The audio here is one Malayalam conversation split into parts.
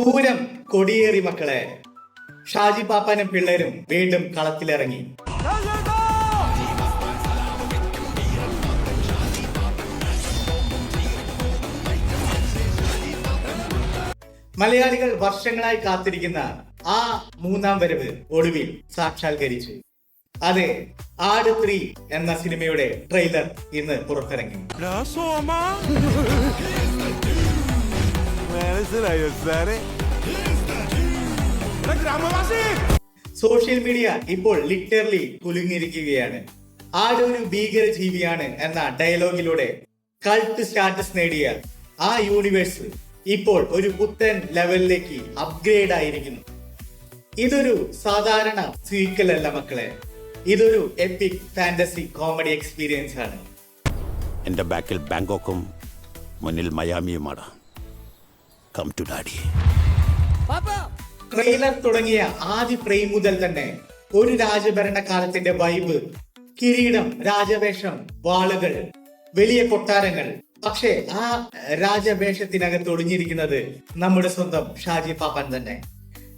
പൂരം കൊടിയേറി മക്കളെ. ഷാജി പാപ്പാനും പിള്ളേരും വീണ്ടും കളത്തിലിറങ്ങി. മലയാളികൾ വർഷങ്ങളായി കാത്തിരിക്കുന്ന ആ മൂന്നാം വരവ് ഒടുവിൽ സാക്ഷാത്കരിച്ചു. അതെ, ആട് 3 എന്ന സിനിമയുടെ ട്രെയിലർ ഇന്ന് പുറത്തിറങ്ങി. സോഷ്യൽ മീഡിയ ഇപ്പോൾ ലിറ്ററലി കുലുങ്ങിയിരിക്കുകയാണ്. ആട് ഒരു ഭീകര ജീവിയാണ് എന്ന ഡയലോഗിലൂടെ കൾട്ട് സ്റ്റാറ്റസ് നേടിയ ആ യൂണിവേഴ്സ് ഇപ്പോൾ ഒരു പുത്തൻ ലെവലിലേക്ക് അപ്ഗ്രേഡ് ആയിരിക്കുന്നു. ഇതൊരു സാധാരണ സീക്വൽ അല്ല മക്കളെ, ഇതൊരു എപ്പിക് ഫാന്റസി കോമഡി എക്സ്പീരിയൻസ് ആണ്. എന്റെ ബാക്കിൽ ബാങ്കോക്കും മുന്നിൽ മയാമിയുമാണ്. Come to daddy. ട്രെയിലർ തുടങ്ങിയ ആദ്യ ഫ്രെയിം മുതൽ തന്നെ ഒരു രാജഭരണകാലത്തിന്റെ വൈബ്, കിരീടം, രാജവേഷം, വാളുകൾ, വലിയ കൊട്ടാരങ്ങൾ. പക്ഷേ ആ രാജവേഷത്തിനകത്ത് ഒളിഞ്ഞിരിക്കുന്നത് നമ്മുടെ സ്വന്തം ഷാജി പാപ്പൻ തന്നെ.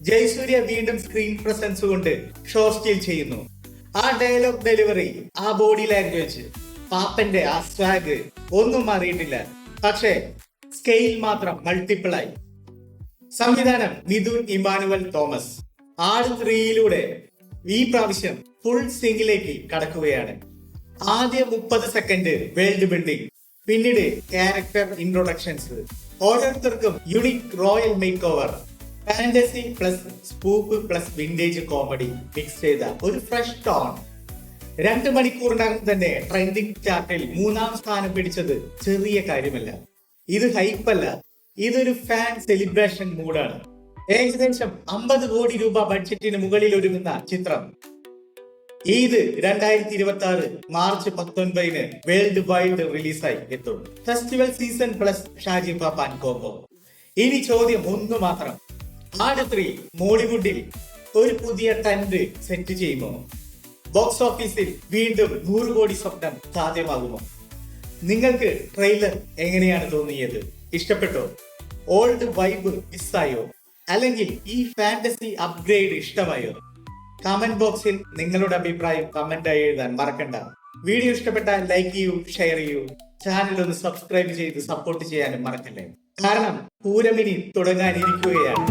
ജയസൂര്യ വീണ്ടും സ്ക്രീൻ പ്രസൻസ് കൊണ്ട് ഷോ സ്റ്റീൽ ചെയ്യുന്നു. ആ ഡയലോഗ് ഡെലിവറി, ആ ബോഡി ലാംഗ്വേജ്, പാപ്പന്റെ ആ സ്വാഗ് ഒന്നും മാറിയിട്ടില്ല. പക്ഷേ സ്കെയിൽ മാത്രം മൾട്ടിപ്പിൾ ആയി. സംവിധാനം മിഥുൻ ഇമ്മാനുവൽ തോമസ്. ആട് 3 ഈ പ്രാവശ്യം ഫുൾ സിംഗിലേക്ക് കടക്കുകയാണ്. ആദ്യ 30 സെക്കൻഡ് വേൾഡ് ബിൽഡിംഗ്, പിന്നീട് ക്യാരക്ടർ ഇൻട്രൊഡക്ഷൻസ്, ഓരോരുത്തർക്കും unique royal make over, fantasy plus spoof plus vintage comedy mix ചെയ്ത ഒരു ഫ്രഷ് ടോൺ. 2 മണിക്കൂറിനകം തന്നെ ട്രെൻഡിംഗ് ചാർട്ടിൽ 3-ാം സ്ഥാനം പിടിച്ചത് ചെറിയ കാര്യമല്ല. ഇത് ഹൈപ്പല്ല, ഇതൊരു ഫാൻ സെലിബ്രേഷൻ മൂഡാണ്. ഏകദേശം 50 കോടി രൂപ ബഡ്ജറ്റിന് മുകളിൽ ഒരുങ്ങുന്ന ചിത്രം ഈദ് 2026 മാർച്ച് 19 വേൾഡ് വൈഡ് റിലീസായി എത്തും. Festival season plus Shaji Pappan combo. ഇനി ചോദ്യം ഒന്ന് മാത്രം, ആട് 3 മോളിവുഡിൽ ഒരു പുതിയ ട്രെൻഡ് സെറ്റ് ചെയ്യുമോ? ബോക്സ് ഓഫീസിൽ വീണ്ടും 100 കോടി സ്വപ്നം സാധ്യമാകുമോ? നിങ്ങൾക്ക് ട്രെയിലർ എങ്ങനെയാണ് തോന്നിയത്? ഇഷ്ടപ്പെട്ടോ? ഓൾഡ് വൈബ് മിസ്സായോ? അല്ലെങ്കിൽ ഈ ഫാന്റസി അപ്ഗ്രേഡ് ഇഷ്ടമായോ? കമന്റ് ബോക്സിൽ നിങ്ങളുടെ അഭിപ്രായം കമന്റായി എഴുതാൻ മറക്കണ്ട. വീഡിയോ ഇഷ്ടപ്പെട്ടാൽ ലൈക്ക് ചെയ്യൂ, ഷെയർ ചെയ്യൂ, ചാനൽ ഒന്ന് സബ്സ്ക്രൈബ് ചെയ്ത് സപ്പോർട്ട് ചെയ്യാനും മറക്കല്ലേ. കാരണം പൂരമിനി തുടങ്ങാനിരിക്കുകയാണ്.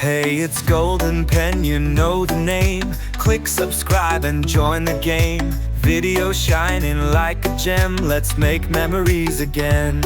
Hey, it's Golden Pen, you know the name. Click subscribe and join the game. Video shining like a gem, let's make memories again.